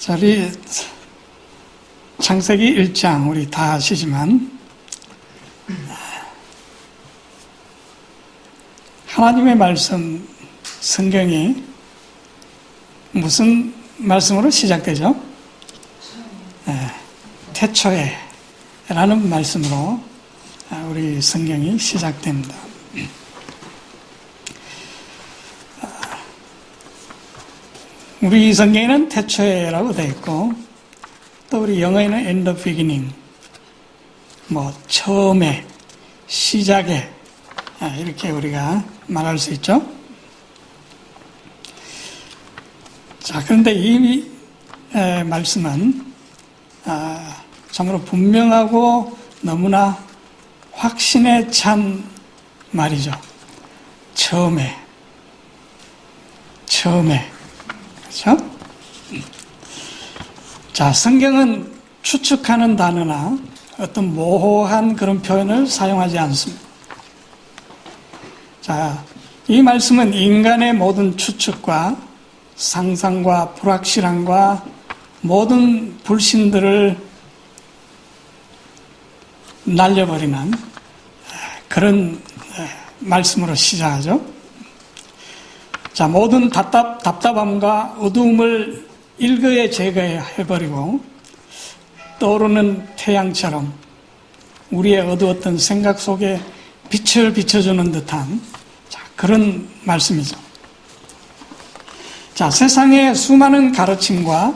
자, 우리 창세기 1장 우리 다 아시지만 하나님의 말씀, 성경이 무슨 말씀으로 시작되죠? 태초에 라는 말씀으로 우리 성경이 시작됩니다. 우리 성경에는 태초에라고 되어 있고, 또 우리 영어에는 in the beginning, 처음에, 시작에, 이렇게 우리가 말할 수 있죠. 자, 그런데 이 말씀은 참으로 분명하고 너무나 확신에 찬 말이죠. 처음에. 그렇죠? 자, 성경은 추측하는 단어나 어떤 모호한 그런 표현을 사용하지 않습니다. 자, 이 말씀은 인간의 모든 추측과 상상과 불확실함과 모든 불신들을 날려버리는 그런 말씀으로 시작하죠. 자, 모든 답답함과 어두움을 일거에 제거해버리고 떠오르는 태양처럼 우리의 어두웠던 생각 속에 빛을 비춰주는 듯한 그런 말씀이죠. 자, 세상에 수많은 가르침과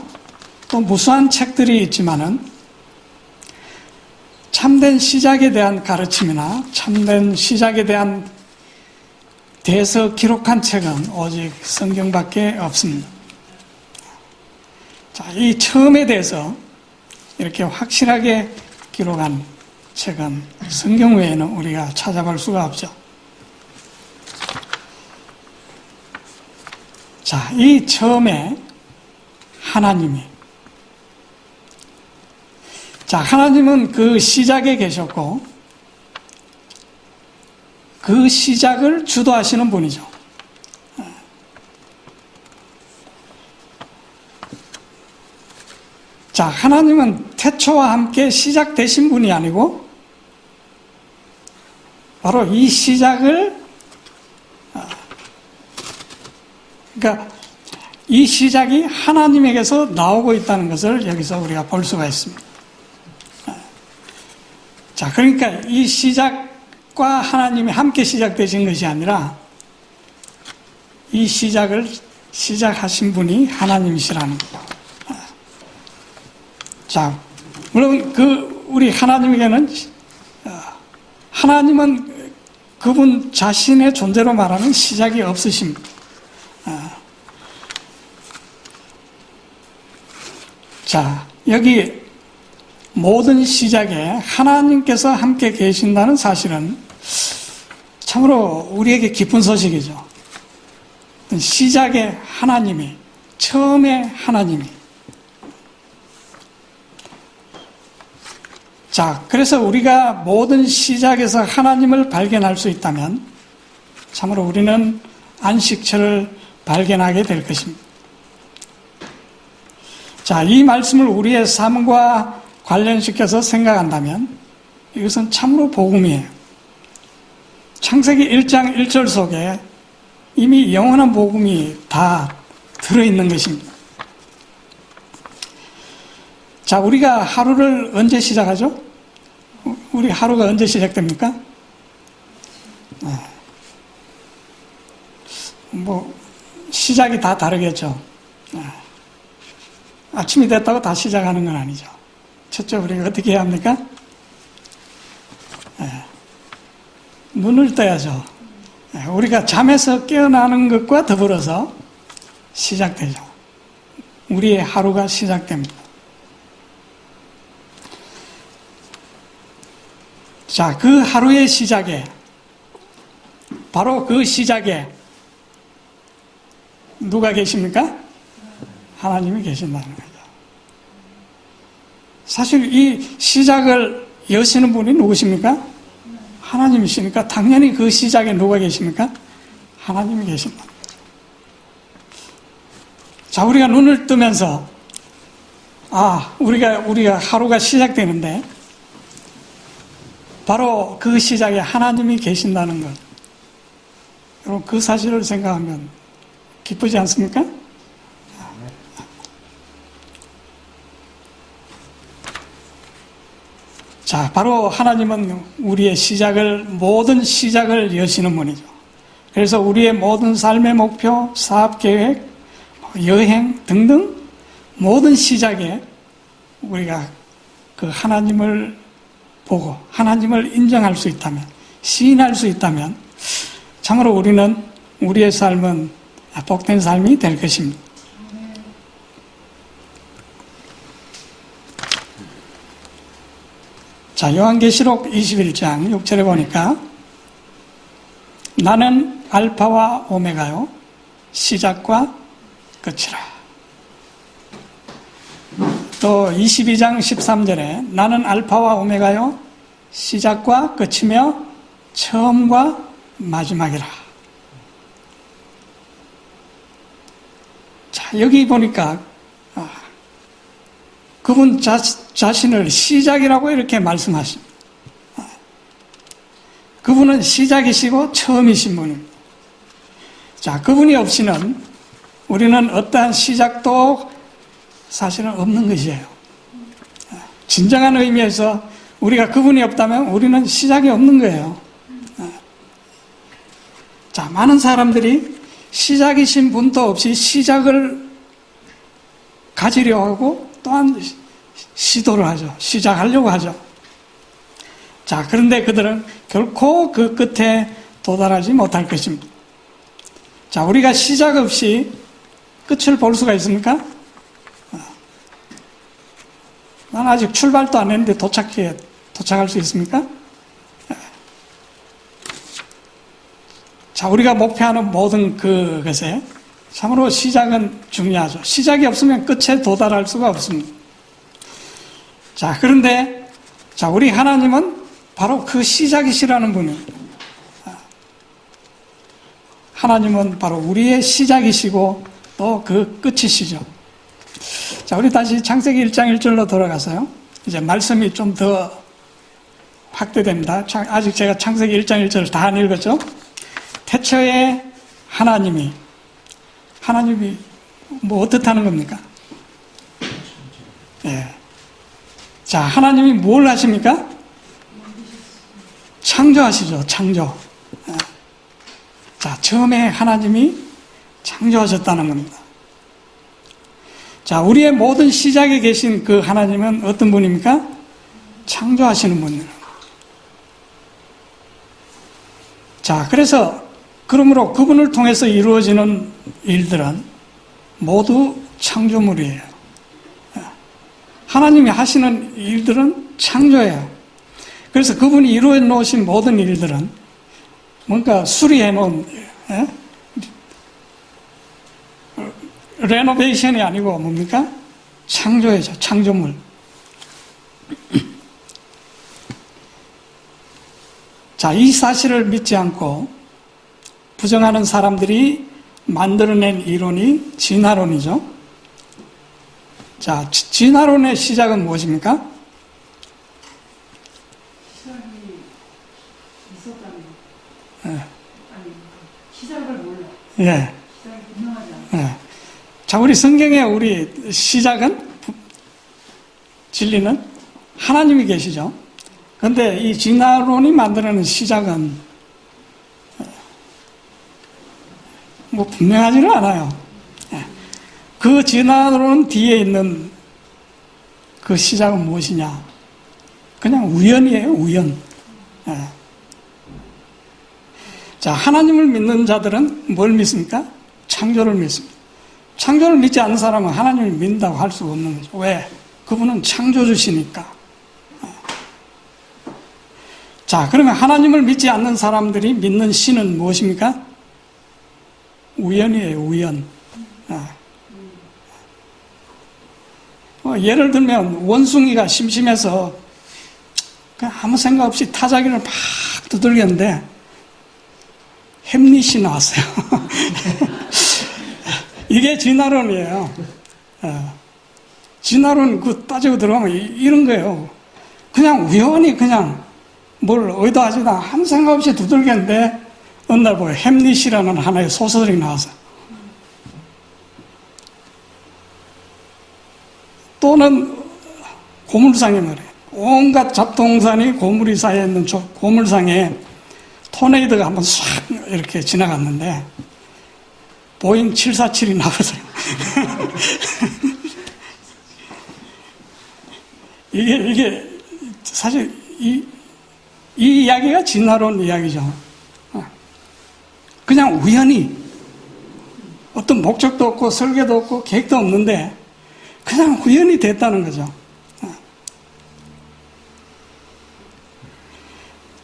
또 무수한 책들이 있지만은 참된 시작에 대한 가르침이나 참된 시작에 대한 대해서 기록한 책은 오직 성경밖에 없습니다. 자, 이 처음에 대해서 이렇게 확실하게 기록한 책은 성경 외에는 우리가 찾아볼 수가 없죠. 자, 이 처음에 하나님은 그 시작에 계셨고 그 시작을 주도하시는 분이죠. 자, 하나님은 태초와 함께 시작되신 분이 아니고 바로 이 시작을 그러니까 이 시작이 하나님에게서 나오고 있다는 것을 여기서 우리가 볼 수가 있습니다. 자, 그러니까 이 시작과 하나님이 함께 시작되신 것이 아니라 이 시작을 시작하신 분이 하나님이시라는 거죠. 자, 물론 우리 하나님에게는 하나님은 그분 자신의 존재로 말하는 시작이 없으십니다. 자, 여기 모든 시작에 하나님께서 함께 계신다는 사실은 참으로 우리에게 기쁜 소식이죠. 시작에 하나님이, 처음에 하나님이. 자, 그래서 우리가 모든 시작에서 하나님을 발견할 수 있다면 참으로 우리는 안식처를 발견하게 될 것입니다. 자, 이 말씀을 우리의 삶과 관련시켜서 생각한다면 이것은 참으로 복음이에요. 창세기 1장 1절 속에 이미 영원한 복음이 다 들어있는 것입니다. 자, 우리가 하루를 언제 시작하죠? 우리 하루가 언제 시작됩니까? 시작이 다 다르겠죠. 아침이 됐다고 다 시작하는 건 아니죠. 첫째, 우리가 어떻게 해야 합니까? 눈을 떠야죠. 우리가 잠에서 깨어나는 것과 더불어서 시작되죠. 우리의 하루가 시작됩니다. 자, 그 하루의 시작에, 바로 그 시작에 누가 계십니까? 하나님이 계신다는 거죠. 사실 이 시작을 여시는 분이 누구십니까? 하나님이시니까 당연히 그 시작에 누가 계십니까? 하나님이 계신다. 자, 우리가 눈을 뜨면서 우리가 하루가 시작되는데, 바로 그 시작에 하나님이 계신다는 것. 여러분, 그 사실을 생각하면 기쁘지 않습니까? 자, 바로 하나님은 우리의 모든 시작을 여시는 분이죠. 그래서 우리의 모든 삶의 목표, 사업 계획, 여행 등등 모든 시작에 우리가 그 하나님을 보고 하나님을 인정할 수 있다면, 시인할 수 있다면 참으로 우리의 삶은 복된 삶이 될 것입니다. 자, 요한계시록 21장 6절에 보니까 나는 알파와 오메가요 시작과 끝이라. 또 22장 13절에 나는 알파와 오메가요 시작과 끝이며 처음과 마지막이라. 자, 여기 보니까 그분 자신을 시작이라고 이렇게 말씀하십니다. 그분은 시작이시고 처음이신 분입니다. 자, 그분이 없이는 우리는 어떠한 시작도 사실은 없는 것이에요. 진정한 의미에서 우리가 그분이 없다면 우리는 시작이 없는 거예요. 자, 많은 사람들이 시작이신 분도 없이 시작을 가지려 하고 또한 시도를 하죠. 시작하려고 하죠. 자, 그런데 그들은 결코 그 끝에 도달하지 못할 것입니다. 자, 우리가 시작 없이 끝을 볼 수가 있습니까? 난 아직 출발도 안 했는데 도착할 수 있습니까? 자, 우리가 목표하는 모든 그것에 참으로 시작은 중요하죠. 시작이 없으면 끝에 도달할 수가 없습니다. 자, 그런데 우리 하나님은 바로 그 시작이시라는 분입니다. 하나님은 바로 우리의 시작이시고 또 그 끝이시죠. 자, 우리 다시 창세기 1장 1절로 돌아가서요. 이제 말씀이 좀 더 확대됩니다. 아직 제가 창세기 1장 1절을 다 안 읽었죠? 태초에 하나님이 뭐 어떻다는 겁니까? 예. 자, 하나님이 뭘 하십니까? 창조하시죠. 창조. 예. 자, 처음에 하나님이 창조하셨다는 겁니다. 자, 우리의 모든 시작에 계신 그 하나님은 어떤 분입니까? 창조하시는 분입니다. 자, 그러므로 그분을 통해서 이루어지는 일들은 모두 창조물이에요. 하나님이 하시는 일들은 창조예요. 그래서 그분이 이루어 놓으신 모든 일들은 뭔가 수리해 놓은 레노베이션이 아니고 뭡니까? 창조예죠. 창조물. 자, 이 사실을 믿지 않고 부정하는 사람들이 만들어낸 이론이 진화론이죠. 자, 진화론의 시작은 무엇입니까? 시작이 있었다는 거. 예. 아니, 시작을 몰라. 예. 시작이 분명하지 않아. 예. 자, 우리 성경의 우리 시작은, 진리는 하나님이 계시죠. 그런데 이 진화론이 만들어낸 시작은 뭐 분명하지는 않아요. 그 진화론 뒤에 있는 그 시작은 무엇이냐? 그냥 우연이에요, 우연. 자, 하나님을 믿는 자들은 뭘 믿습니까? 창조를 믿습니다. 창조를 믿지 않는 사람은 하나님을 믿는다고 할 수가 없는 거죠. 왜? 그분은 창조주시니까. 자, 그러면 하나님을 믿지 않는 사람들이 믿는 신은 무엇입니까? 우연이에요, 우연. 예를 들면 원숭이가 심심해서 그냥 아무 생각 없이 타자기를 막 두들겼는데 햄릿이 나왔어요. 이게 진화론이에요. 진화론 그 따지고 들어가면 이런 거예요. 그냥 우연히 그냥 뭘 의도하지도 아무 생각 없이 두들겼는데 어느 날 보여 햄릿이라는 하나의 소설이 나와서 또는 고물상에 말이에요. 온갖 잡동산이 고물이 쌓여있는 고물상에 토네이도가 한번 싹 이렇게 지나갔는데 보잉 747이 나와서요. 이게 사실 이 이야기가 진화론 이야기죠. 그냥 우연히 어떤 목적도 없고 설계도 없고 계획도 없는데 그냥 우연히 됐다는 거죠.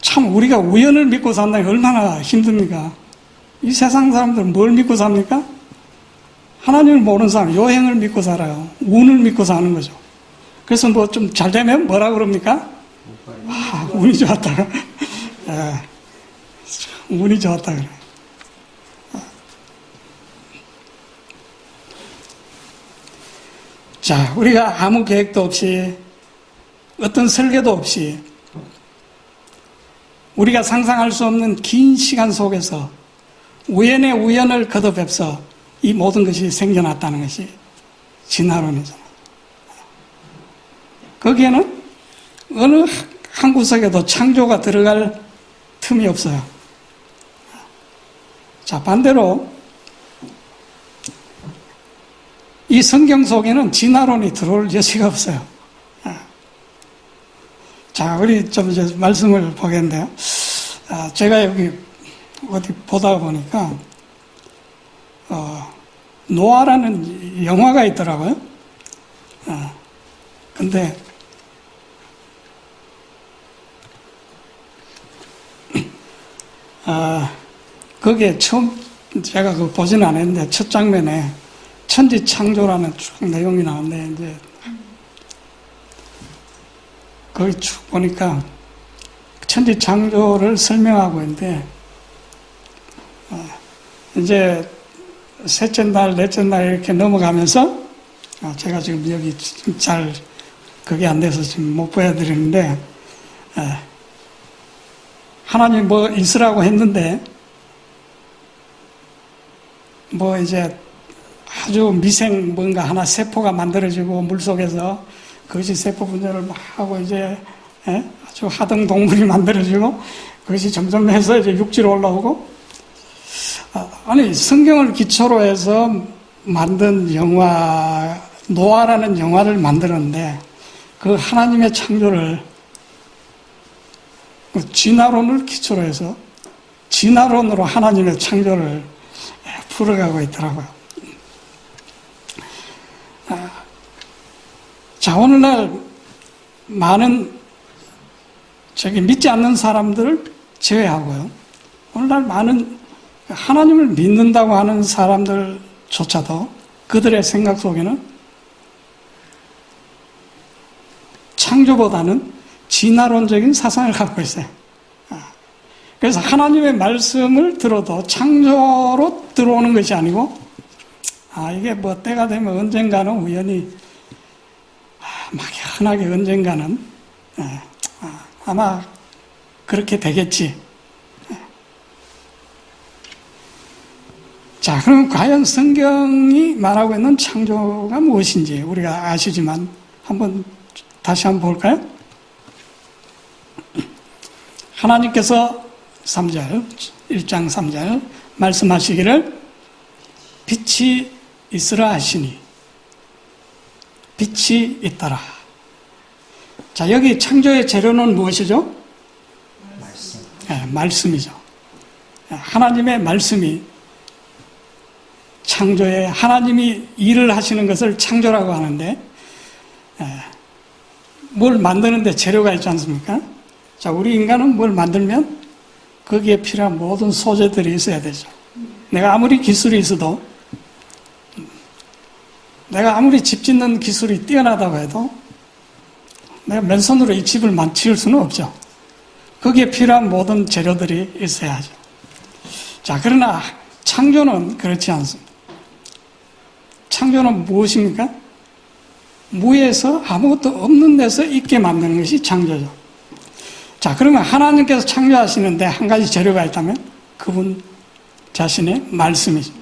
참 우리가 우연을 믿고 산다는 게 얼마나 힘듭니까? 이 세상 사람들은 뭘 믿고 삽니까? 하나님을 모르는 사람, 요행을 믿고 살아요. 운을 믿고 사는 거죠. 그래서 뭐 좀 잘 되면 뭐라 그럽니까? 아, 운이 좋았다. 운이 좋았다 그래. 자, 우리가 아무 계획도 없이 어떤 설계도 없이 우리가 상상할 수 없는 긴 시간 속에서 우연의 우연을 거듭해서 이 모든 것이 생겨났다는 것이 진화론이잖아요. 거기에는 어느 한 구석에도 창조가 들어갈 틈이 없어요. 자, 반대로 이 성경 속에는 진화론이 들어올 여지가 없어요. 자, 우리 좀 이제 말씀을 보겠는데요. 제가 여기 어디 보다 보니까, 노아라는 영화가 있더라고요. 근데, 거기에 처음, 제가 그거 보지는 않았는데, 첫 장면에 천지 창조라는 쭉 내용이 나왔는데, 이제, 거기 쭉 보니까 천지 창조를 설명하고 있는데, 이제 셋째 날, 넷째 날 이렇게 넘어가면서, 제가 지금 여기 잘, 그게 안 돼서 지금 못 보여드리는데, 하나님 뭐 있으라고 했는데, 뭐 이제 아주 미생 뭔가 하나 세포가 만들어지고 물속에서 그것이 세포 분열을 막 하고 이제 아주 하등 동물이 만들어지고 그것이 점점 해서 이제 육지로 올라오고 아니 성경을 기초로 해서 만든 영화 노아라는 영화를 만들었는데 그 하나님의 창조를 그 진화론을 기초로 해서 진화론으로 하나님의 창조를 풀어가고 있더라고요. 자, 오늘날 많은 믿지 않는 사람들을 제외하고요. 오늘날 많은 하나님을 믿는다고 하는 사람들조차도 그들의 생각 속에는 창조보다는 진화론적인 사상을 갖고 있어요. 그래서 하나님의 말씀을 들어도 창조로 들어오는 것이 아니고 이게 뭐 때가 되면 언젠가는 우연히 막연하게 언젠가는 아마 그렇게 되겠지. 자, 그럼 과연 성경이 말하고 있는 창조가 무엇인지 우리가 아시지만 다시 한번 볼까요? 하나님께서 3절, 1장 3절 말씀하시기를 빛이 있으라 하시니 빛이 있더라. 자, 여기 창조의 재료는 무엇이죠? 말씀. 네, 말씀이죠. 하나님의 말씀이 창조에 하나님이 일을 하시는 것을 창조라고 하는데 뭘 만드는데 재료가 있지 않습니까? 자, 우리 인간은 뭘 만들면 거기에 필요한 모든 소재들이 있어야 되죠. 내가 아무리 기술이 있어도 내가 아무리 집 짓는 기술이 뛰어나다고 해도 내가 맨손으로 이 집을 만들 수는 없죠. 거기에 필요한 모든 재료들이 있어야 하죠. 자, 그러나 창조는 그렇지 않습니다. 창조는 무엇입니까? 무에서 아무것도 없는 데서 있게 만드는 것이 창조죠. 자, 그러면 하나님께서 창조하시는데 한 가지 재료가 있다면 그분 자신의 말씀이죠.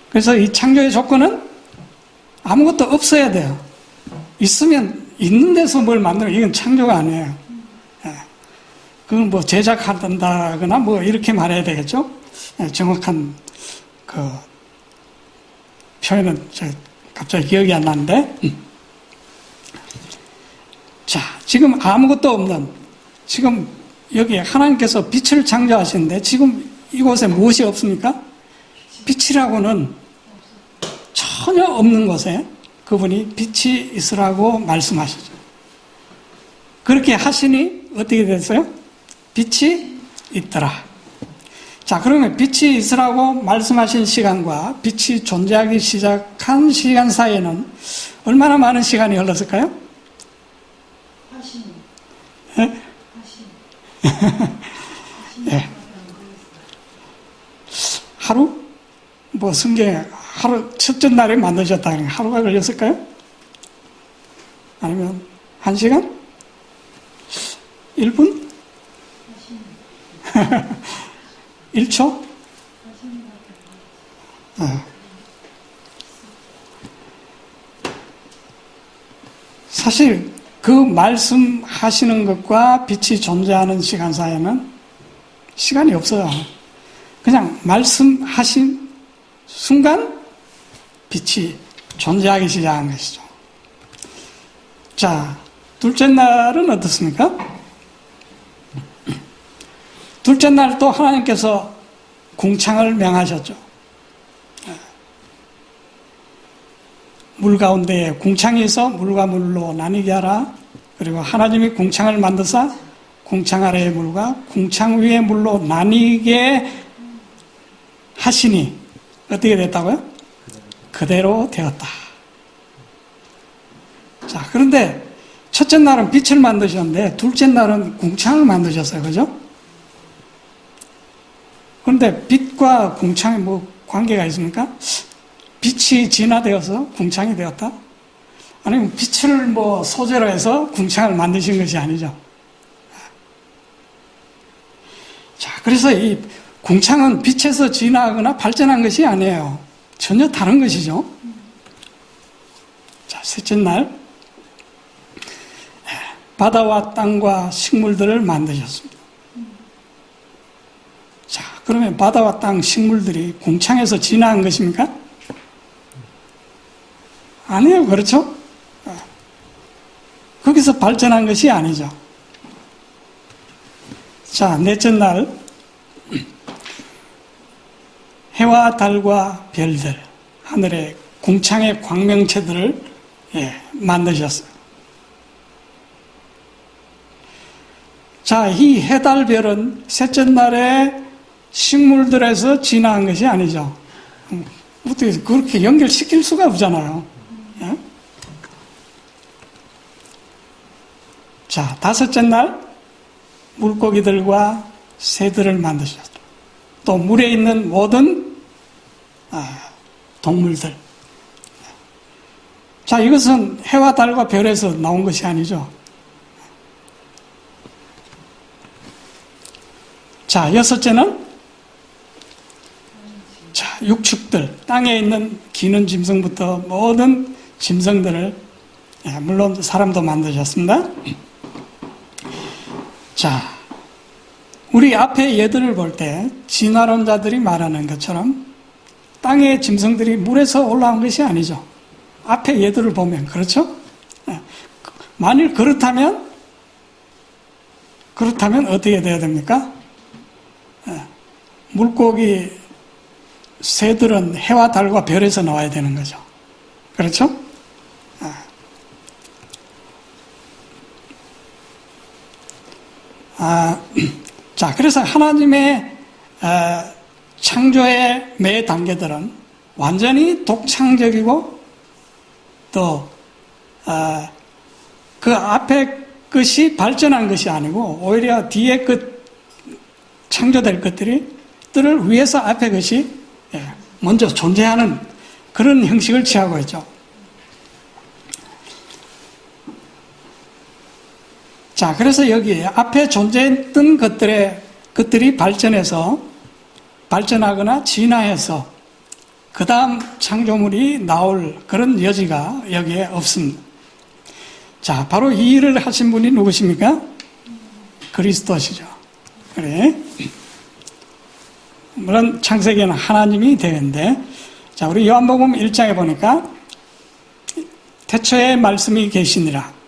그래서 이 창조의 조건은 아무것도 없어야 돼요. 있으면 있는 데서 뭘 만들면 이건 창조가 아니에요. 예. 그건 뭐 제작한다거나 뭐 이렇게 말해야 되겠죠? 예, 정확한 그 표현은 갑자기 기억이 안 나는데. 자, 지금 아무것도 없는, 지금 여기 하나님께서 빛을 창조하시는데 지금 이곳에 무엇이 없습니까? 빛이라고는 전혀 없는 곳에 그분이 빛이 있으라고 말씀하시죠. 그렇게 하시니 어떻게 됐어요? 빛이 있더라. 자, 그러면 빛이 있으라고 말씀하신 시간과 빛이 존재하기 시작한 시간 사이에는 얼마나 많은 시간이 흘렀을까요? 하신. 예? 예. 하루? 뭐 성경에 하루 첫째 날에 만드셨다니 하루가 걸렸을까요? 아니면 1시간? 1분? 1초? 사실 그 말씀하시는 것과 빛이 존재하는 시간 사이에는 시간이 없어요. 그냥 말씀하신 순간 빛이 존재하기 시작한 것이죠. 자, 둘째 날은 어떻습니까? 둘째 날 또 하나님께서 궁창을 명하셨죠. 물 가운데에 궁창이 있어 물과 물로 나뉘게 하라. 그리고 하나님이 궁창을 만드사 궁창 아래의 물과 궁창 위의 물로 나뉘게 하시니 어떻게 됐다고요? 그대로 되었다. 자, 그런데 첫째 날은 빛을 만드셨는데 둘째 날은 궁창을 만드셨어요. 그죠? 그런데 빛과 궁창이 뭐 관계가 있습니까? 빛이 진화되어서 궁창이 되었다? 아니면 빛을 뭐 소재로 해서 궁창을 만드신 것이 아니죠. 자, 그래서 이 궁창은 빛에서 진화하거나 발전한 것이 아니에요. 전혀 다른 것이죠. 자, 셋째 날 바다와 땅과 식물들을 만드셨습니다. 자, 그러면 바다와 땅 식물들이 궁창에서 진화한 것입니까? 아니에요. 그렇죠? 거기서 발전한 것이 아니죠. 자, 넷째 날 해와 달과 별들, 하늘의 궁창의 광명체들을 만드셨어요. 자, 이 해, 달, 별은 셋째 날에 식물들에서 진화한 것이 아니죠. 어떻게 그렇게 연결시킬 수가 없잖아요. 예? 자, 다섯째 날 물고기들과 새들을 만드셨죠. 또 물에 있는 모든 동물들. 자, 이것은 해와 달과 별에서 나온 것이 아니죠. 자, 여섯째는 자, 육축들, 땅에 있는 기는 짐승부터 모든 짐승들을 물론 사람도 만드셨습니다. 자, 우리 앞에 얘들을 볼 때 진화론자들이 말하는 것처럼 땅의 짐승들이 물에서 올라온 것이 아니죠. 앞에 얘들을 보면 그렇죠? 만일 그렇다면 어떻게 돼야 됩니까? 물고기 새들은 해와 달과 별에서 나와야 되는 거죠. 그렇죠? 자, 그래서 하나님의 창조의 매 단계들은 완전히 독창적이고 또 그 앞에 것이 발전한 것이 아니고 오히려 뒤에 창조될 것들을 위해서 앞에 것이 먼저 존재하는 그런 형식을 취하고 있죠. 자, 그래서 여기 앞에 존재했던 것들이 발전하거나 진화해서 그 다음 창조물이 나올 그런 여지가 여기에 없습니다. 자, 바로 이 일을 하신 분이 누구십니까? 그리스도시죠. 그래. 물론 창세기는 하나님이 되는데, 자, 우리 요한복음 1장에 보니까 태초에 말씀이 계시니라.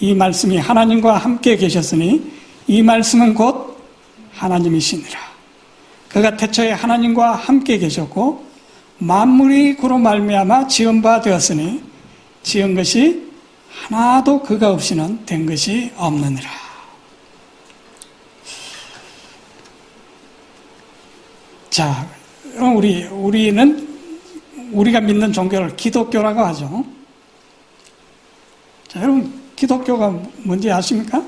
이 말씀이 하나님과 함께 계셨으니 이 말씀은 곧 하나님이시니라. 그가 태초에 하나님과 함께 계셨고 만물이 그로 말미암아 지은 바 되었으니 지은 것이 하나도 그가 없이는 된 것이 없느니라. 자, 우리가 믿는 종교를 기독교라고 하죠. 자, 여러분 기독교가 뭔지 아십니까?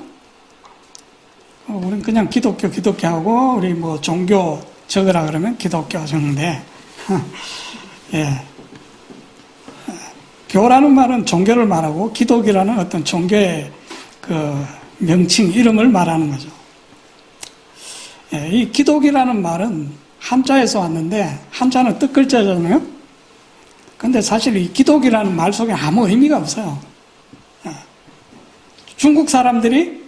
우리는 그냥 기독교 하고 우리 뭐 종교 적으라 그러면 기독교 적는데 예. 교라는 말은 종교를 말하고 기독이라는 어떤 종교의 그 명칭, 이름을 말하는 거죠. 예, 이 기독이라는 말은 한자에서 왔는데 한자는 뜻글자잖아요. 근데 사실 이 기독이라는 말 속에 아무 의미가 없어요. 예. 중국 사람들이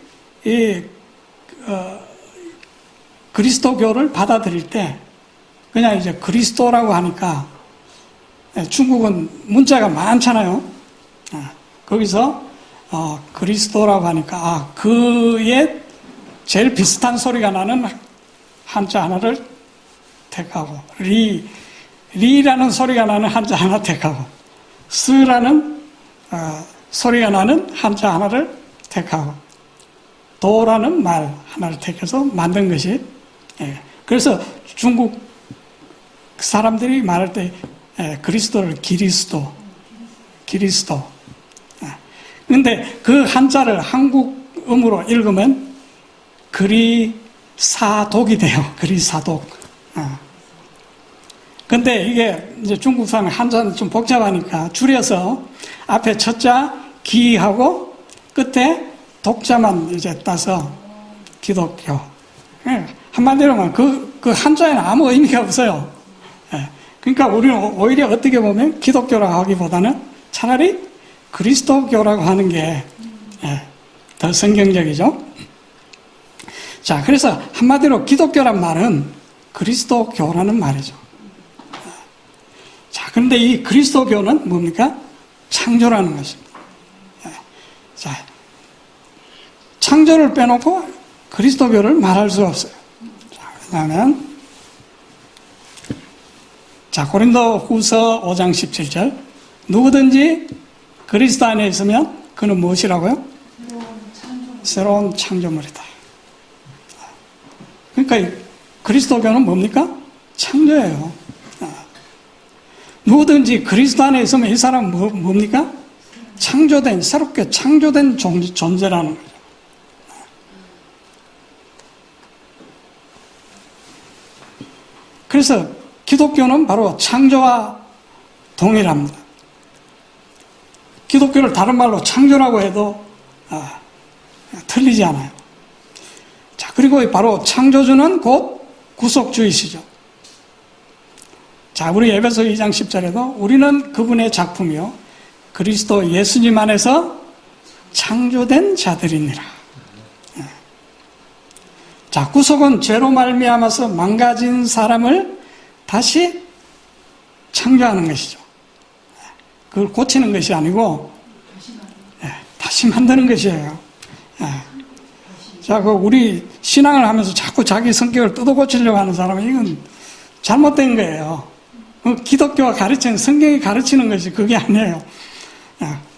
그리스도교를 받아들일 때 그냥 이제 그리스도라고 하니까 중국은 문자가 많잖아요. 거기서 그리스도라고 하니까 그의 제일 비슷한 소리가 나는 한자 하나를 택하고 리라는 소리가 나는 한자 하나 택하고 스라는 소리가 나는 한자 하나를 택하고 도라는 말 하나를 택해서 만든 것이 그래서 중국 사람들이 말할 때 그리스도를 기리스도. 근데 그 한자를 한국음으로 읽으면 그리사독이 돼요. 그리사독. 근데 이게 이제 중국 사람 한자는 좀 복잡하니까 줄여서 앞에 첫자 기하고 끝에 독자만 이제 따서 기독교. 한마디로 말하면 그 한자에는 아무 의미가 없어요. 그러니까 우리는 오히려 어떻게 보면 기독교라고 하기보다는 차라리 그리스도교라고 하는 게 더 성경적이죠. 자, 그래서 한마디로 기독교란 말은 그리스도교라는 말이죠. 자, 그런데 이 그리스도교는 뭡니까? 창조라는 것입니다. 자, 창조를 빼놓고 그리스도교를 말할 수가 없어요. 자, 그러면 자, 고린도 후서 5장 17절. 누구든지 그리스도 안에 있으면 그는 무엇이라고요? 새로운 창조물이다. 그러니까 그리스도교는 뭡니까? 창조예요. 누구든지 그리스도 안에 있으면 이 사람은 뭡니까? 새롭게 창조된 존재라는 거죠. 그래서 기독교는 바로 창조와 동일합니다. 기독교를 다른 말로 창조라고 해도 틀리지 않아요. 자, 그리고 바로 창조주는 곧 구속주이시죠. 자, 우리 에베소 2장 10절에도 우리는 그분의 작품이요 그리스도 예수님 안에서 창조된 자들이니라. 자, 구속은 죄로 말미암아서 망가진 사람을 다시 창조하는 것이죠. 그걸 고치는 것이 아니고 다시 만드는 것이에요. 자, 우리 신앙을 하면서 자꾸 자기 성격을 뜯어고치려고 하는 사람은 이건 잘못된 거예요. 기독교가 가르치는, 성경이 가르치는 것이 그게 아니에요.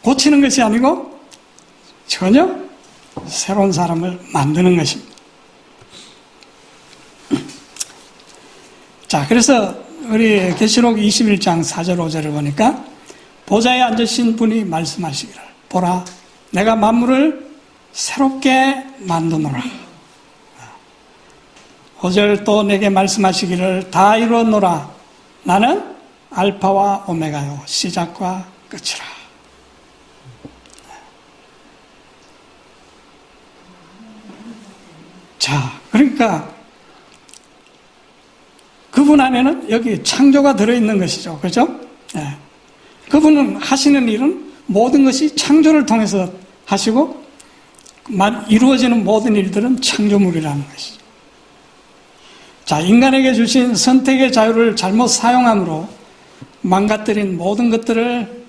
고치는 것이 아니고 전혀 새로운 사람을 만드는 것입니다. 자, 그래서 우리 계시록 21장 4절 5절을 보니까 보좌에 앉으신 분이 말씀하시기를 보라 내가 만물을 새롭게 만드노라. 5절 또 내게 말씀하시기를 다 이루었노라. 나는 알파와 오메가요 시작과 끝이라. 자, 그러니까 그분 안에는 여기 창조가 들어있는 것이죠. 그죠? 예. 그분은 하시는 일은 모든 것이 창조를 통해서 하시고 이루어지는 모든 일들은 창조물이라는 것이죠. 자, 인간에게 주신 선택의 자유를 잘못 사용함으로 망가뜨린 모든 것들을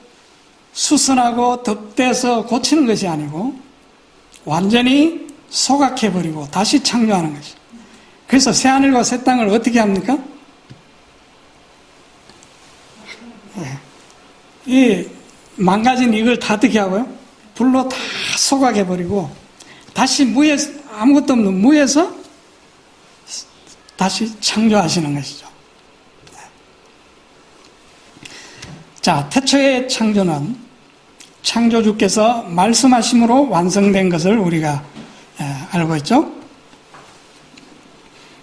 수선하고 덧대서 고치는 것이 아니고 완전히 소각해버리고 다시 창조하는 것이죠. 그래서 새하늘과 새 땅을 어떻게 합니까? 이 망가진 이걸 다 어떻게 하고요? 불로 다 소각해버리고 다시 무에 아무것도 없는 무에서 다시 창조하시는 것이죠. 자, 태초의 창조는 창조주께서 말씀하심으로 완성된 것을 우리가 알고 있죠.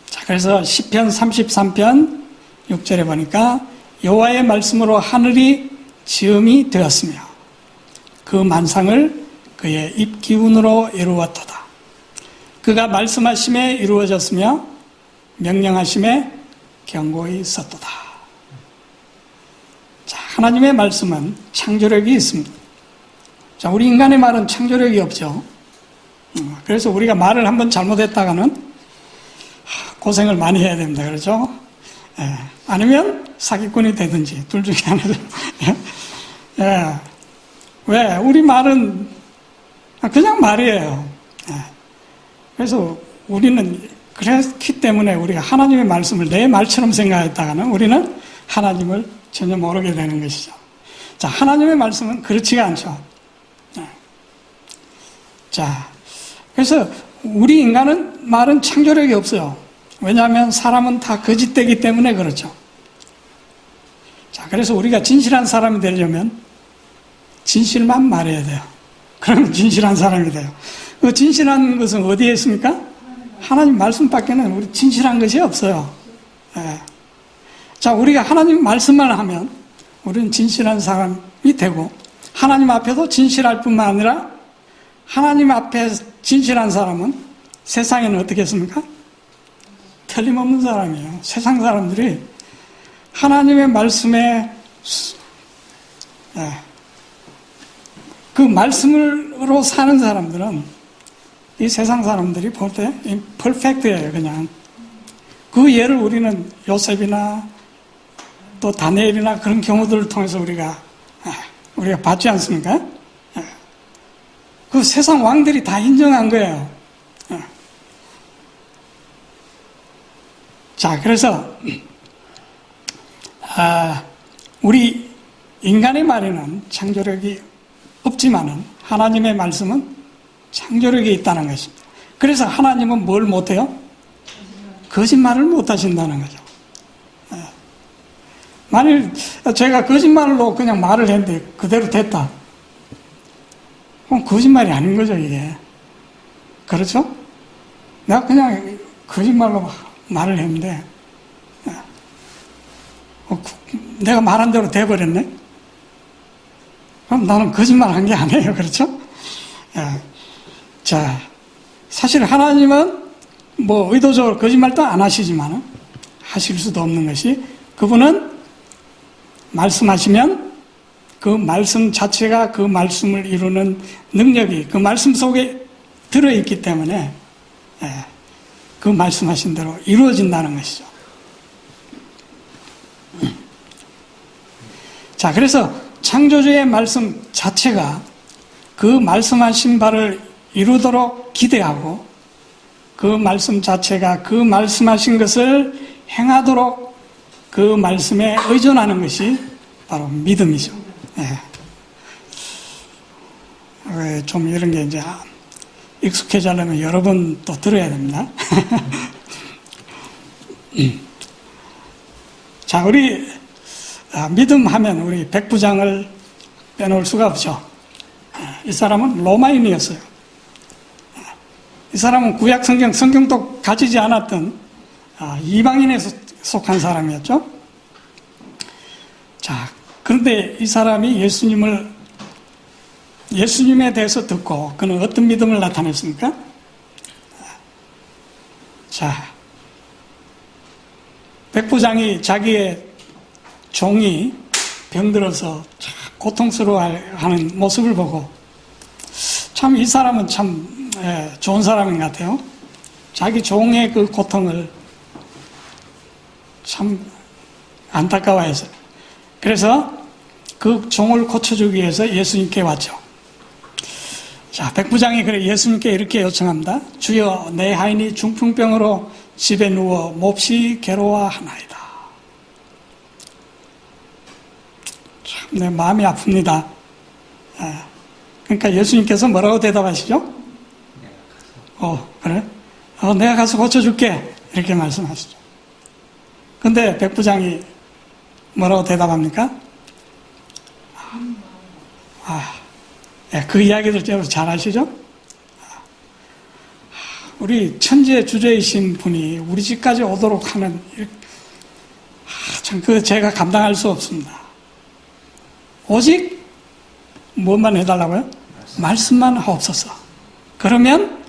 자, 그래서 시편 33편 6절에 보니까 여호와의 말씀으로 하늘이 지음이 되었으며 그 만상을 그의 입 기운으로 이루었도다. 그가 말씀하심에 이루어졌으며 명령하심에 경고히 있었도다. 자, 하나님의 말씀은 창조력이 있습니다. 자, 우리 인간의 말은 창조력이 없죠. 그래서 우리가 말을 한번 잘못했다가는 고생을 많이 해야 됩니다. 그렇죠? 예. 아니면 사기꾼이 되든지 둘 중에 하나죠. 예. 왜? 우리 말은 그냥 말이에요. 예. 그래서 우리는 그렇기 때문에 우리가 하나님의 말씀을 내 말처럼 생각했다가는 우리는 하나님을 전혀 모르게 되는 것이죠. 자, 하나님의 말씀은 그렇지가 않죠. 예. 자, 그래서 우리 인간은 말은 창조력이 없어요. 왜냐하면 사람은 다 거짓되기 때문에 그렇죠. 자, 그래서 우리가 진실한 사람이 되려면 진실만 말해야 돼요. 그러면 진실한 사람이 돼요. 그 진실한 것은 어디에 있습니까? 하나님 말씀밖에는 우리 진실한 것이 없어요. 예. 자, 우리가 하나님 말씀만 하면 우리는 진실한 사람이 되고 하나님 앞에도 진실할 뿐만 아니라 하나님 앞에 진실한 사람은 세상에는 어떻게 했습니까? 틀림없는 사람이에요. 세상 사람들이 하나님의 말씀에 그 말씀으로 사는 사람들은 이 세상 사람들이 볼 때 퍼펙트예요. 그냥 그 예를 우리는 요셉이나 또 다니엘이나 그런 경우들을 통해서 우리가 받지 않습니까? 그 세상 왕들이 다 인정한 거예요. 자, 그래서 우리 인간의 말에는 창조력이 없지만은 하나님의 말씀은 창조력이 있다는 것입니다. 그래서 하나님은 뭘 못해요? 거짓말을 못하신다는 거죠. 만일 제가 거짓말로 그냥 말을 했는데 그대로 됐다. 그럼 거짓말이 아닌 거죠, 이게. 그렇죠? 내가 그냥 거짓말로 말을 했는데 내가 말한 대로 돼버렸네? 그럼 나는 거짓말 한 게 아니에요. 그렇죠? 자, 사실 하나님은 뭐 의도적으로 거짓말도 안 하시지만 하실 수도 없는 것이 그분은 말씀하시면 그 말씀 자체가 그 말씀을 이루는 능력이 그 말씀 속에 들어있기 때문에 그 말씀하신 대로 이루어진다는 것이죠. 자, 그래서 창조주의 말씀 자체가 그 말씀하신 바를 이루도록 기대하고 그 말씀 자체가 그 말씀하신 것을 행하도록 그 말씀에 의존하는 것이 바로 믿음이죠. 좀 이런 게 이제 익숙해져 하려면 여러 번 또 들어야 됩니다. 자, 우리 믿음 하면 우리 백부장을 빼놓을 수가 없죠. 이 사람은 로마인이었어요. 이 사람은 구약 성경도 가지지 않았던 이방인에 속한 사람이었죠. 자, 그런데 이 사람이 예수님에 대해서 듣고 그는 어떤 믿음을 나타냈습니까? 자, 백부장이 자기의 종이 병들어서 참 고통스러워하는 모습을 보고 참 이 사람은 참 좋은 사람인 것 같아요. 자기 종의 그 고통을 참 안타까워해서 그래서 그 종을 고쳐주기 위해서 예수님께 왔죠. 자, 백부장이 그래 예수님께 이렇게 요청합니다. 주여, 내 하인이 중풍병으로 집에 누워 몹시 괴로워하나이다. 참 내 마음이 아픕니다. 그러니까 예수님께서 뭐라고 대답하시죠? 그래? 내가 가서 고쳐줄게. 이렇게 말씀하시죠. 근데 백부장이 뭐라고 대답합니까? 그 이야기들 잘 아시죠? 우리 천지의 주제이신 분이 우리 집까지 오도록 하는, 참, 제가 감당할 수 없습니다. 오직, 무엇만 해달라고요? 말씀만 하옵소서. 그러면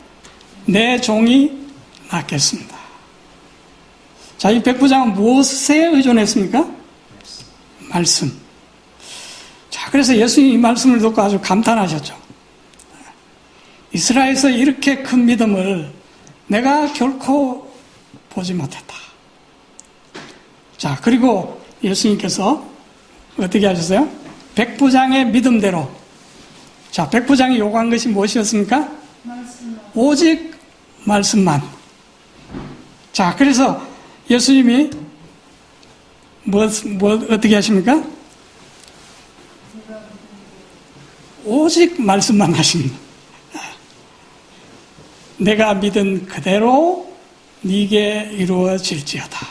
내 종이 낫겠습니다. 자, 이 백부장은 무엇에 의존했습니까? 말씀. 자, 그래서 예수님이 이 말씀을 듣고 아주 감탄하셨죠. 이스라엘에서 이렇게 큰 믿음을 내가 결코 보지 못했다. 자, 그리고 예수님께서 어떻게 하셨어요? 백부장의 믿음대로. 자, 백부장이 요구한 것이 무엇이었습니까? 오직 말씀만. 자, 그래서 예수님이 어떻게 하십니까? 오직 말씀만 하십니다. 내가 믿은 그대로 네게 이루어질지어다.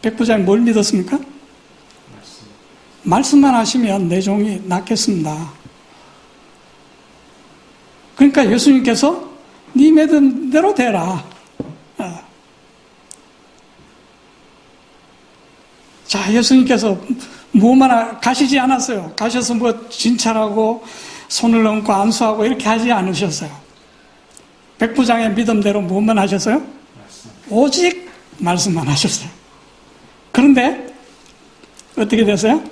백부장이 뭘 믿었습니까? 말씀만 하시면 내 종이 낫겠습니다. 그러니까 예수님께서 네 믿은 대로 되라. 자, 예수님께서 무엇만 가시지 않았어요. 가셔서 뭐 진찰하고 손을 얹고 안수하고 이렇게 하지 않으셨어요. 백부장의 믿음대로 무엇만 하셨어요? 오직 말씀만 하셨어요. 그런데 어떻게 됐어요?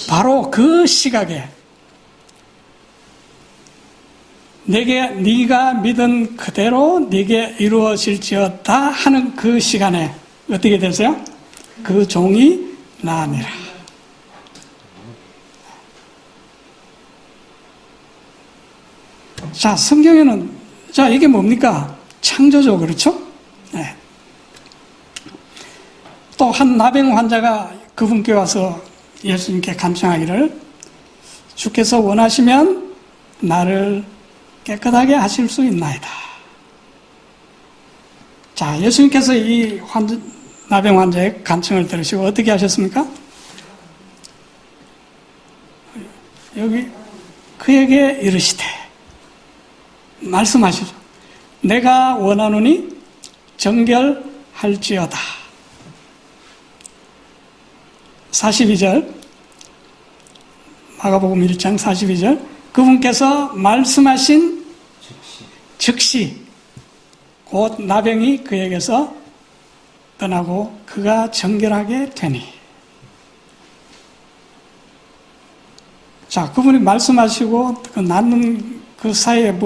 바로 그 시각에 네가 믿은 그대로 네게 이루어질지어다 하는 그 시간에 어떻게 됐어요? 그 종이 나으니라. 자, 성경에는 자, 이게 뭡니까? 창조죠, 그렇죠? 네. 또 한 나병 환자가 그분께 와서 예수님께 간청하기를 주께서 원하시면 나를 깨끗하게 하실 수 있나이다. 자, 예수님께서 이 나병 환자의 간청을 들으시고 어떻게 하셨습니까? 여기 그에게 이르시되 말씀하시죠. 내가 원하노니 정결할지어다. 42절 마가복음 1장 42절 그분께서 말씀하신 즉시 곧 나병이 그에게서 떠나고 그가 정결하게 되니. 자, 그분이 말씀하시고 그 낫는 그 사이에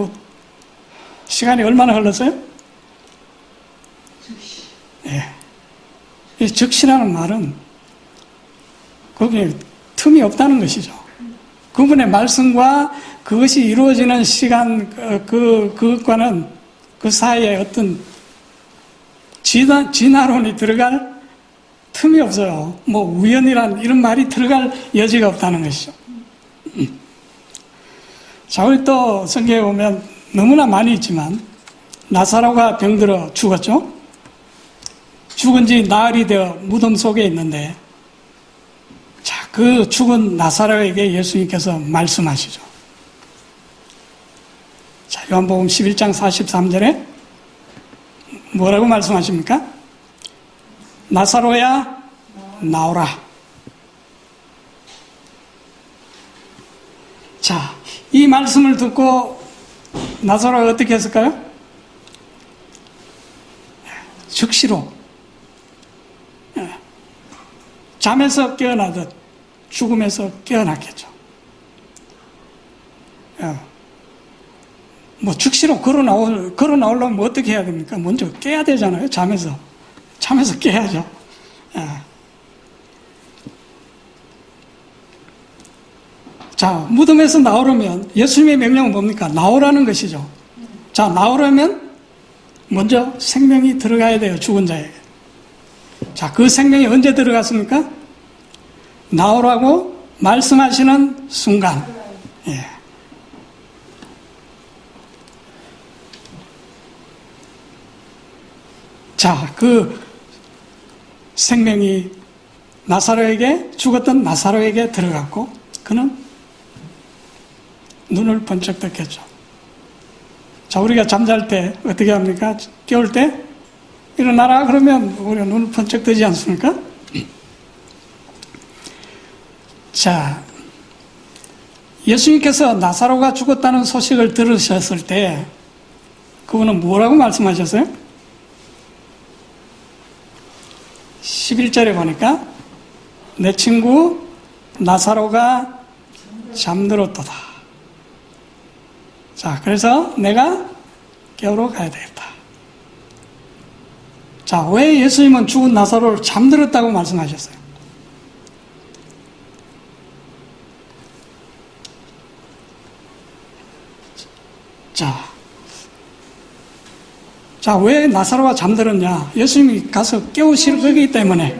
시간이 얼마나 흘렀어요? 예. 이 즉시라는 말은 거기에 틈이 없다는 것이죠. 그분의 말씀과 그것이 이루어지는 시간, 그것과는 그 사이에 어떤 진화론이 들어갈 틈이 없어요. 우연이란 이런 말이 들어갈 여지가 없다는 것이죠. 자, 우리 또 성경에 보면 너무나 많이 있지만 나사로가 병들어 죽었죠. 죽은 지 나흘이 되어 무덤 속에 있는데 자, 그 죽은 나사로에게 예수님께서 말씀하시죠. 자, 요한복음 11장 43절에 뭐라고 말씀하십니까? 나사로야 나오라. 자, 이 말씀을 듣고 나사로가 어떻게 했을까요? 즉시로 잠에서 깨어나듯 죽음에서 깨어났겠죠. 뭐 즉시로 걸어 나오려면 뭐 어떻게 해야 됩니까? 먼저 깨야 되잖아요. 잠에서 깨야죠. 자, 무덤에서 나오려면 예수님의 명령은 뭡니까? 나오라는 것이죠. 자, 나오려면 먼저 생명이 들어가야 돼요. 죽은 자에게. 자, 그 생명이 언제 들어갔습니까? 나오라고 말씀하시는 순간. 예. 자, 그 생명이 죽었던 나사로에게 들어갔고, 그는 눈을 번쩍 떴겠죠. 자, 우리가 잠잘 때 어떻게 합니까? 깨울 때 일어나라 그러면 우리가 눈을 번쩍 뜨지 않습니까? 자, 예수님께서 나사로가 죽었다는 소식을 들으셨을 때 그분은 뭐라고 말씀하셨어요? 11절에 보니까 내 친구 나사로가 잠들었도다. 자, 그래서 내가 깨우러 가야 되겠다. 자, 왜 예수님은 죽은 나사로를 잠들었다고 말씀하셨어요? 자, 왜 나사로가 잠들었냐? 예수님이 가서 깨우실 거기 때문에.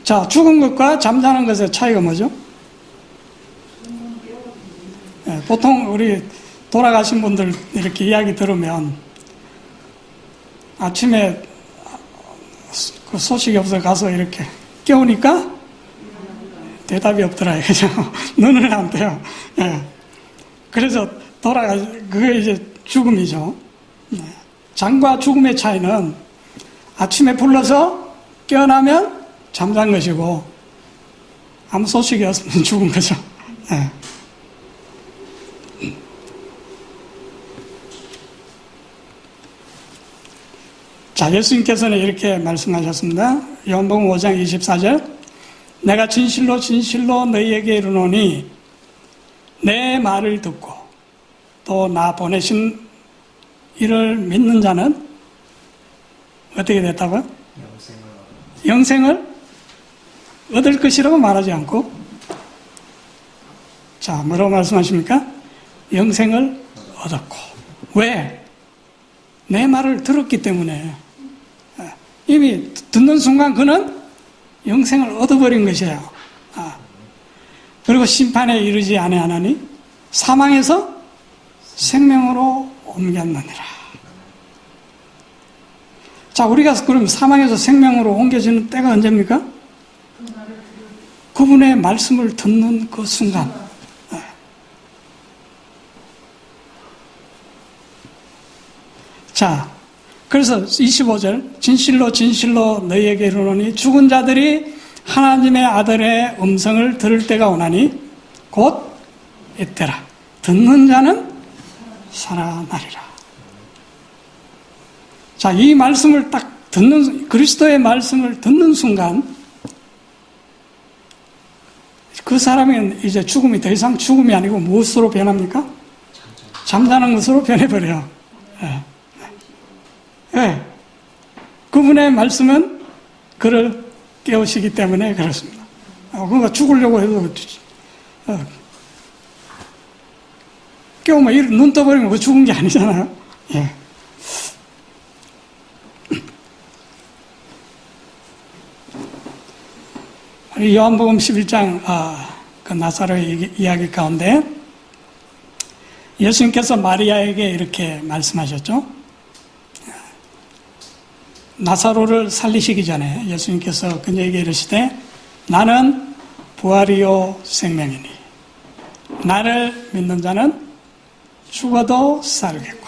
자, 죽은 것과 잠자는 것의 차이가 뭐죠? 보통 우리 돌아가신 분들 이렇게 이야기 들으면 아침에 그 소식이 없어 가서 이렇게 깨우니까 대답이 없더라. 그죠? 눈을 안 떠요. 그래서 그게 이제 죽음이죠. 잠과 죽음의 차이는 아침에 불러서 깨어나면 잠잔 것이고 아무 소식이 없으면 죽은 거죠. 자, 예수님께서는 이렇게 말씀하셨습니다. 요한복음 5장 24절 내가 진실로 진실로 너희에게 이르노니 내 말을 듣고 또 나 보내신 이를 믿는 자는 어떻게 됐다고요? 영생을 얻을 것이라고 말하지 않고 자, 뭐라고 말씀하십니까? 영생을 얻었고. 왜? 내 말을 들었기 때문에 이미 듣는 순간 그는 영생을 얻어버린 것이에요. 그리고 심판에 이르지 아니하나니 사망에서 생명으로 옮겼느니라. 자, 우리가 그럼 사망에서 생명으로 옮겨지는 때가 언제입니까? 그분의 말씀을 듣는 그 순간. 자, 그래서 25절 진실로 진실로 너희에게 이르노니 죽은 자들이 하나님의 아들의 음성을 들을 때가 오나니 곧 이때라. 듣는 자는 살아나리라. 자, 이 말씀을 딱 그리스도의 말씀을 듣는 순간 그 사람은 이제 죽음이 더 이상 죽음이 아니고 무엇으로 변합니까? 잠자는 것으로 변해버려요. 그분의 말씀은 그를 깨우시기 때문에 그렇습니다. 그러니까 죽으려고 해도 깨우면 눈 떠버리면 그 죽은 게 아니잖아요. 우리 요한복음 11장 그 나사로의 이야기 가운데 예수님께서 마리아에게 이렇게 말씀하셨죠. 나사로를 살리시기 전에 예수님께서 그녀에게 이르시되 나는 부활이요 생명이니 나를 믿는 자는 죽어도 살겠고.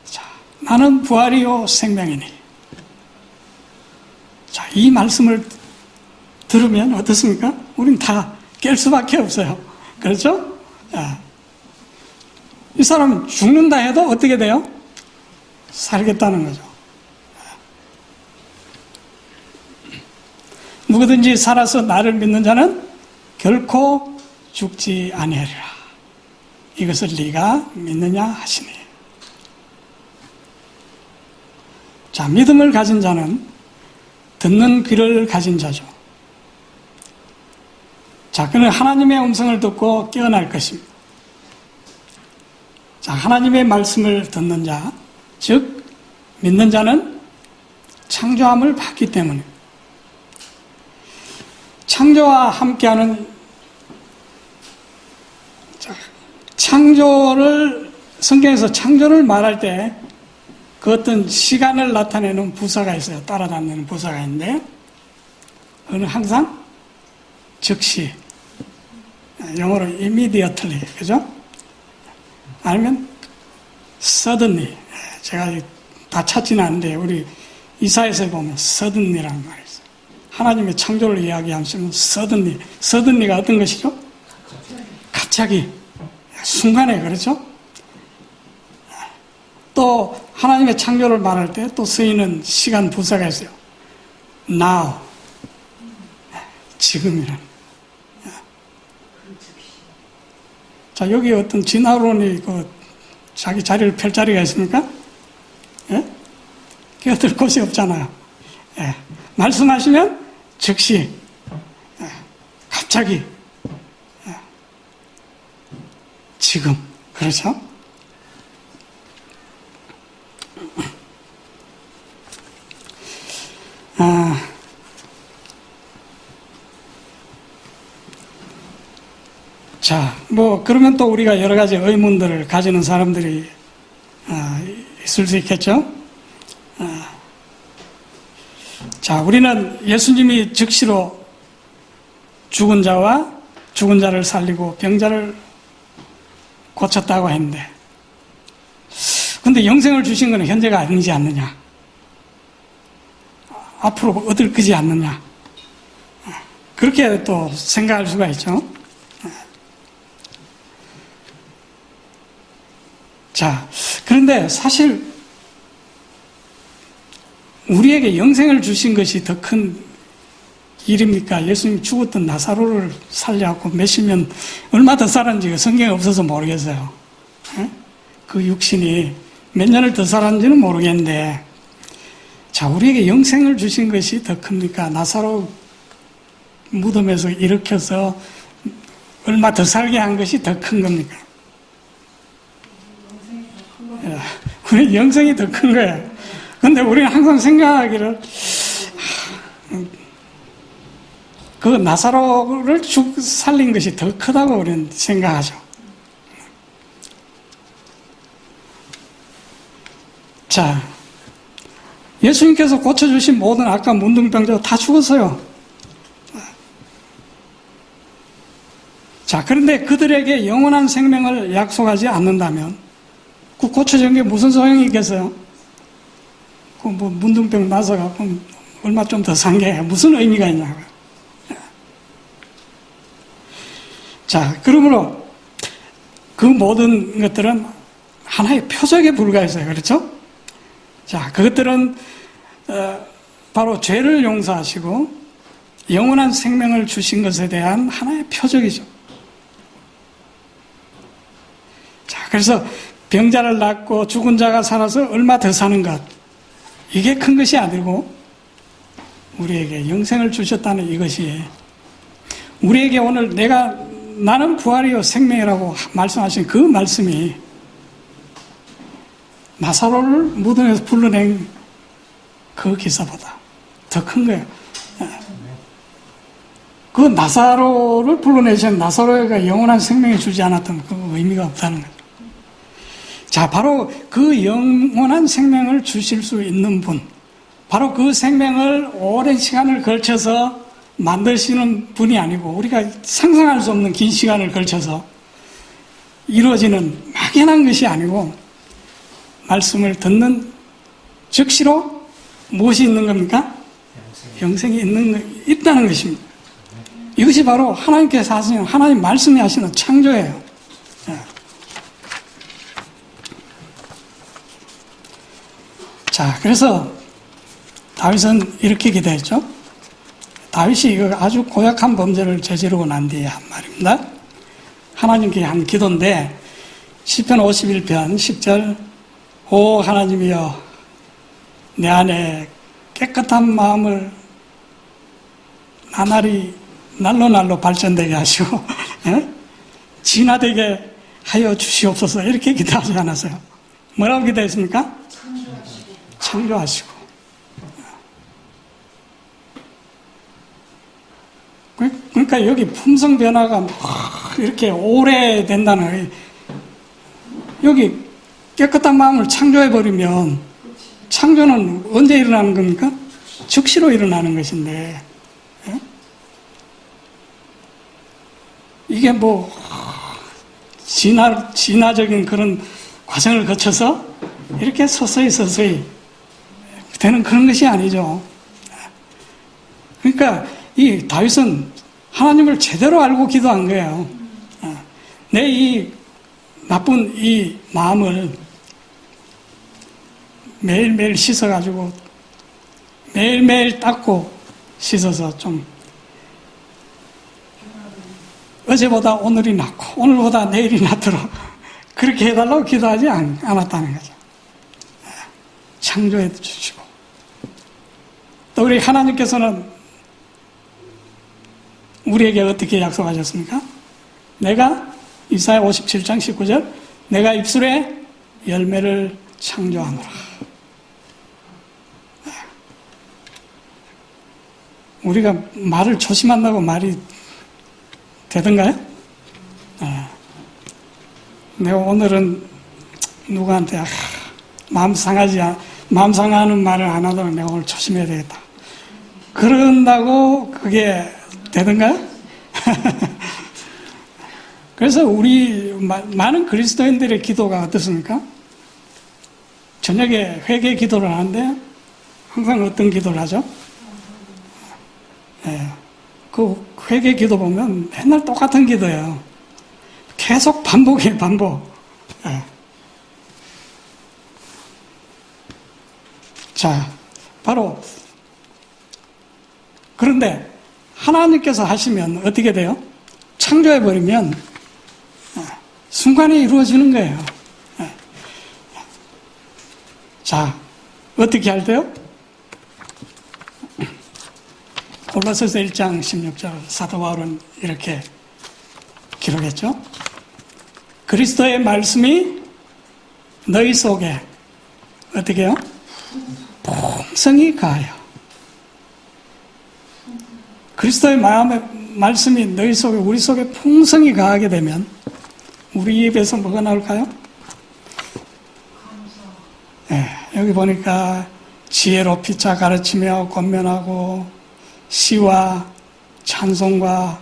자, 나는 부활이요 생명이니. 자, 이 말씀을 들으면 어떻습니까? 우린 다 깰 수밖에 없어요. 그렇죠? 이 사람은 죽는다 해도 어떻게 돼요? 살겠다는 거죠. 누구든지 살아서 나를 믿는 자는 결코 죽지 아니하리라. 이것을 네가 믿느냐 하시니. 자, 믿음을 가진 자는 듣는 귀를 가진 자죠. 자, 그는 하나님의 음성을 듣고 깨어날 것입니다. 자, 하나님의 말씀을 듣는 자, 즉 믿는 자는 창조함을 받기 때문에 창조와 함께하는 창조를 성경에서 창조를 말할 때 그 어떤 시간을 나타내는 부사가 있어요. 따라다니는 부사가 있는데 그는 항상 즉시, 영어로 immediately, 그죠? 아니면 suddenly. 제가 다 찾지는 않는데 우리 이사야서에 보면 suddenly라는 말이 있어요. 하나님의 창조를 이야기하시면 suddenly가 어떤 것이죠? 갑자기, 순간에, 그렇죠? 또 하나님의 창조를 말할 때 또 쓰이는 시간 부사가 있어요. now, 지금이라는. 자, 여기 어떤 진화론이 자기 자리를 펼 자리가 있습니까? 예? 끼어들 곳이 없잖아요. 예. 말씀하시면 즉시, 예. 갑자기, 예. 지금, 그렇죠? 자, 그러면 또 우리가 여러 가지 의문들을 가지는 사람들이 있을 수 있겠죠? 자, 우리는 예수님이 즉시로 죽은 자와 죽은 자를 살리고 병자를 고쳤다고 했는데, 근데 영생을 주신 것은 현재가 아니지 않느냐? 앞으로 얻을 거지 않느냐? 그렇게 또 생각할 수가 있죠. 자, 그런데 사실 우리에게 영생을 주신 것이 더 큰 일입니까? 예수님이 죽었던 나사로를 살려갖고 몇십 년, 얼마 더 살았는지 성경에 없어서 모르겠어요. 그 육신이 몇 년을 더 살았는지는 모르겠는데, 자, 우리에게 영생을 주신 것이 더 큽니까? 나사로 무덤에서 일으켜서 얼마 더 살게 한 것이 더 큰 겁니까? 우리 영생이 더 큰 거예요. 근데 우리는 항상 생각하기를, 그 나사로를 살린 것이 더 크다고 우리는 생각하죠. 자, 예수님께서 고쳐주신 모든 아까 문둥병자 다 죽었어요. 자, 그런데 그들에게 영원한 생명을 약속하지 않는다면 그 고쳐진 게 무슨 소용이 있겠어요? 그 문둥병 나서가 얼마 좀 더 산 게 무슨 의미가 있냐고요. 자, 그러므로 그 모든 것들은 하나의 표적에 불과했어요. 그렇죠? 자, 그것들은 바로 죄를 용서하시고 영원한 생명을 주신 것에 대한 하나의 표적이죠. 자, 그래서 병자를 낫고 죽은 자가 살아서 얼마 더 사는 것, 이게 큰 것이 아니고 우리에게 영생을 주셨다는 이것이, 우리에게 오늘 나는 부활이요 생명이라고 말씀하신 그 말씀이 나사로를 무덤에서 불러낸 그 기사보다 더 큰 거예요. 그 나사로를 불러내신 나사로가 영원한 생명을 주지 않았던 그 의미가 없다는 거죠. 자, 바로 그 영원한 생명을 주실 수 있는 분, 바로 그 생명을 오랜 시간을 걸쳐서 만드시는 분이 아니고 우리가 상상할 수 없는 긴 시간을 걸쳐서 이루어지는 막연한 것이 아니고 말씀을 듣는 즉시로 무엇이 있는 겁니까? 영생이 있다는 것입니다. 이것이 바로 하나님께서 하시는, 하나님 말씀이 하시는 창조예요. 자, 그래서 다윗은 이렇게 기도했죠. 다윗이 이거 아주 고약한 범죄를 저지르고 난 뒤에 한 말입니다. 하나님께 한 기도인데 시편 51편 10절 오 하나님이여 내 안에 깨끗한 마음을 나날이 날로 발전되게 하시고 진화되게 하여 주시옵소서 이렇게 기도하지 않았어요. 뭐라고 기도했습니까? 창조하시고. 그러니까 여기 품성 변화가 이렇게 오래된다는 여기 깨끗한 마음을 창조해버리면 창조는 언제 일어나는 겁니까? 즉시로 일어나는 것인데 이게 뭐 진화적인 그런 과정을 거쳐서 이렇게 서서히 되는 그런 것이 아니죠. 그러니까 이 다윗은 하나님을 제대로 알고 기도한 거예요. 내 이 나쁜 이 마음을 매일매일 씻어가지고 매일매일 닦고 씻어서 좀 어제보다 오늘이 낫고 오늘보다 내일이 낫도록 그렇게 해달라고 기도하지 않았다는 거죠. 창조해 주시고 또 우리 하나님께서는 우리에게 어떻게 약속하셨습니까? 내가 이사야 57장 19절 내가 입술에 열매를 창조하노라. 우리가 말을 조심한다고 말이 되던가요? 내가 오늘은 누구한테 마음 상하는 말을 안 하도록 내가 오늘 조심해야 되겠다. 그런다고 그게 되던가요? 그래서 우리 많은 그리스도인들의 기도가 어떻습니까? 저녁에 회개 기도를 하는데 항상 어떤 기도를 하죠? 그 회개 기도 보면 맨날 똑같은 기도예요. 계속 반복해요, 반복. 자, 바로 그런데 하나님께서 하시면 어떻게 돼요? 창조해버리면 순간에 이루어지는 거예요. 자, 어떻게 할 때요? 골로새서 1장 16절 사도 바울은 이렇게 기록했죠. 그리스도의 말씀이 너희 속에 어떻게 해요? 풍성이 가요. 그리스도의 마음의 말씀이 너희 속에 우리 속에 풍성이 가하게 되면 우리 입에서 뭐가 나올까요? 여기 보니까 지혜로 피차 가르치며 권면하고 시와 찬송과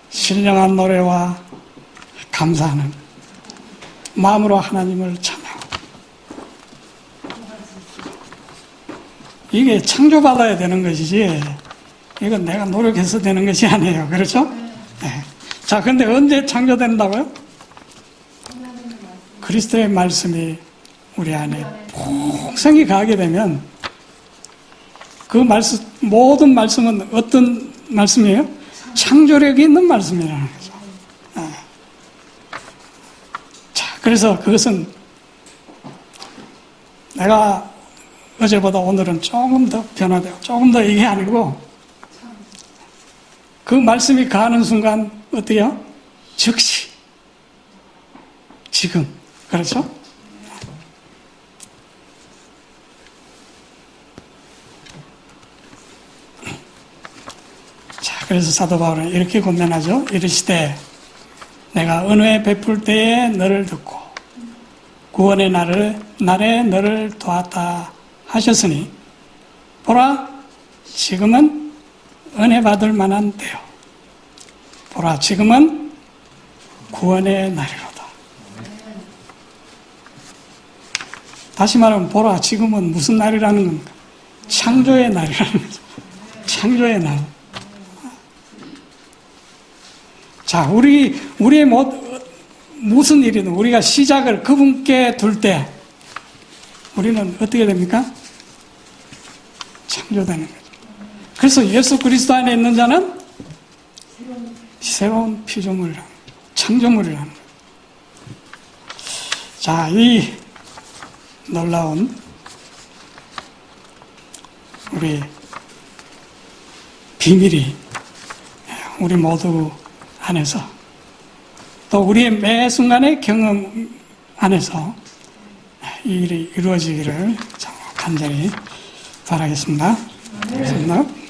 신령한 노래와 감사하는 마음으로 하나님을 찬양하고 이게 창조받아야 되는 것이지 이건 내가 노력해서 되는 것이 아니에요. 그렇죠? 네. 자, 근데 언제 창조된다고요? 그리스도의 말씀이 우리 안에 풍성히 가게 되면 그 말씀, 모든 말씀은 어떤 말씀이에요? 창조력이 있는 말씀이라는 거죠. 자, 그래서 그것은 내가 어제보다 오늘은 조금 더 변화되고 조금 더 이게 아니고 그 말씀이 가는 순간 어때요? 즉시 지금 그렇죠? 자, 그래서 사도 바울은 이렇게 권면하죠. 이르시되 내가 은혜 베풀 때에 너를 듣고 구원의 날에 너를 도왔다 하셨으니 보라 지금은 은혜 받을 만한 때요. 보라 지금은 구원의 날이로다. 다시 말하면 보라 지금은 무슨 날이라는 겁니까? 창조의 날이라는 거죠. 창조의 날. 자, 우리의 무슨 일이든 우리가 시작을 그분께 둘 때 우리는 어떻게 됩니까? 창조되는 거죠. 그래서 예수 그리스도 안에 있는 자는 새로운 피조물을 하는, 창조물을 하는 거예요. 자, 이 놀라운 우리 비밀이 우리 모두 안에서 또 우리의 매 순간의 경험 안에서 이 일이 이루어지기를 간절히 바라겠습니다. 감사합니다.